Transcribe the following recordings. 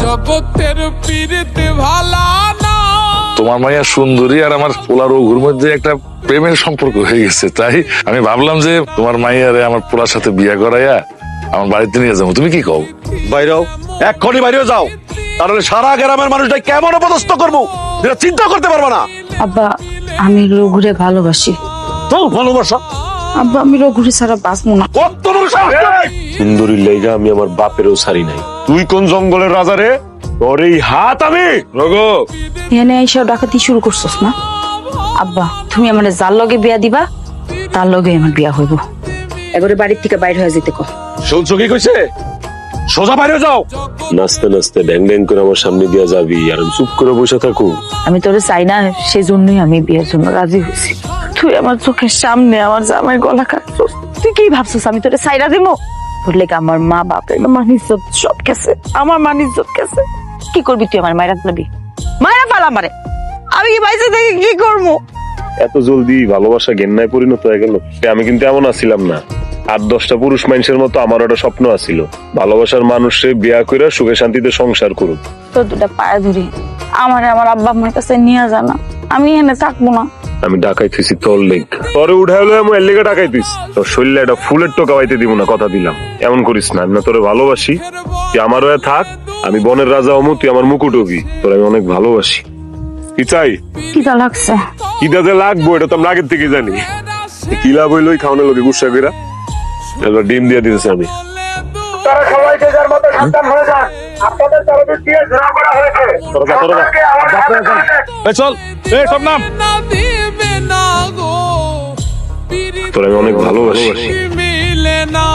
জগতের পীড়িতে ভালা না। তোমার মাইয়া সুন্দরী আর আমার পোলা রঘুর মধ্যে একটা প্রেমের সম্পর্ক হয়ে গেছে, তাই আমি ভাবলাম যে তোমার মাইয়ারে আমার পোলার সাথে বিয়ে করাইয়া আমার বাড়িতে নিয়ে যাবো। তুমি কি কও? বাইরেও এক্ষুনি বাইরেও যাও, তাহলে সারা গ্রামের মানুষটা কেমন অপদস্থ করবো এটা চিন্তা করতে পারবো না। আব্বা আমি রঘুরে ভালোবাসি। তো ভালোবাসা আব্বা আমি রঘুরে ছাড়া বাঁচবো না। কত বড় সাহস! সুন্দরীর লেগা আমি আমার বাপেরও ছাড়ি নাই। তুই কোন জঙ্গলের রাজা রে? তোর এই হাত আমি রঘু এনে এইসব ডাকাতি শুরু করছস না? আব্বা তুমি আমার যার লগে বিয়া দিবা তার লগে আমার বিয়া হইব। এবারে বাড়ির থেকে বাইরে হয়ে যেতে কো। শুনছো কি কইছে? সোজা বাইরে যাও। নাচতে নাচতে ড্যাং ড্যাং করে আমার সামনে দিয়া যাবি আর আমি চুপ করে বসে থাকু? আমি তোরে চাই না, সেই জন্যই আমি বিয়ের জন্য রাজি হয়েছি। তুই আমার চোখের সামনে আমার জামাই গলা কাটছস, তুই কি ভাবছস আমি তোরে চাইরা দিব? তোর লেগে আমার মা বাপের মান ইজ্জত সব গেছে, আমার মান ইজ্জত গেছে। কি করবি তুই? আমার মায়েরা ফেলাবি? মায়েরা ফেলা আমারে, আমি কি বাইসে থেকে কি করবো? এত জলদি ভালোবাসা ঘেন্নায় পরিণত হয়ে গেল? আমি কিন্তু এমন আছিলাম না। 8-10টা পুরুষ মানুষের মতো আমার একটা স্বপ্ন আছিল, ভালোবাসার মানুষে বিয়া কইরা সুখে শান্তিতে সংসার করুক। তোর দুটা পায়ে ধরি, আমার আব্বা আমার কাছে নিয়ে জানা, আমি এখানে থাকবো না। আমি ডাকাই থুইছি তোর লেগ, তোরে উঠাইলো আমি এর লেগে ডাকাই থুইছি। তোর শরীরে একটা ফুলের টোকা পাইতে দিব না, কথা দিলাম। এমন করিস না, আমি না তোরে ভালোবাসি। তুই আমার হয়ে থাক, আমি বনের রাজা অমু, তুই আমার মুকুট হবি। তোর আমি অনেক ভালোবাসি। কি চাই? কিটা লাগছে? কিটাতে লাগবো এটা তো আমি আগের থেকে জানি। কি লাভ হইলো খাওয়ানোর লোকে গুসা কইরা? এবার ডিম দিয়ে দিতেছি আমি। তারা সবাই যে যার মতো সাবধান হয়ে যান, আপনাদের তরফে দিয়ে ঘোরা করা হয়েছে। চল সব নাম। না দিবে না গো, পীড়িত তোর আমি অনেক ভালোবাসি। মিলে না।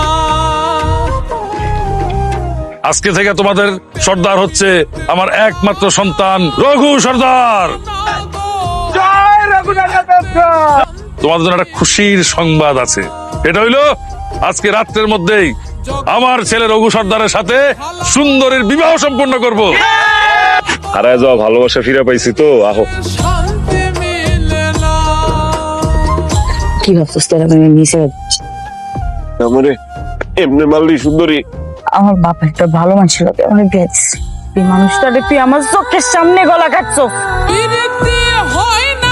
আজকে থেকে তোমাদের সর্দার হচ্ছে আমার একমাত্র সন্তান রঘু সর্দার। তোমাদের জন্য একটা খুশির সংবাদ আছে, এটা হইলো আজকে রাত্রের মধ্যেই আমার ছেলে রঘু সর্দারের সাথে সুন্দরীর বিবাহ সম্পন্ন করব। হারায় যাওয়া ভালোবাসা ফিরে পাইছি তো, আহো। শান্তি মিলে না। কি ভাবছিস তোর আমি মিশে? আমারে এমনি মারলি সুন্দরী? আমার বাবা একটা ভালো মানুষের লোক, আমি বিয়ে দিচ্ছি। এই মানুষটারে তুই আমার চোখের সামনে গলা কাটছো। পীড়িতে হয় না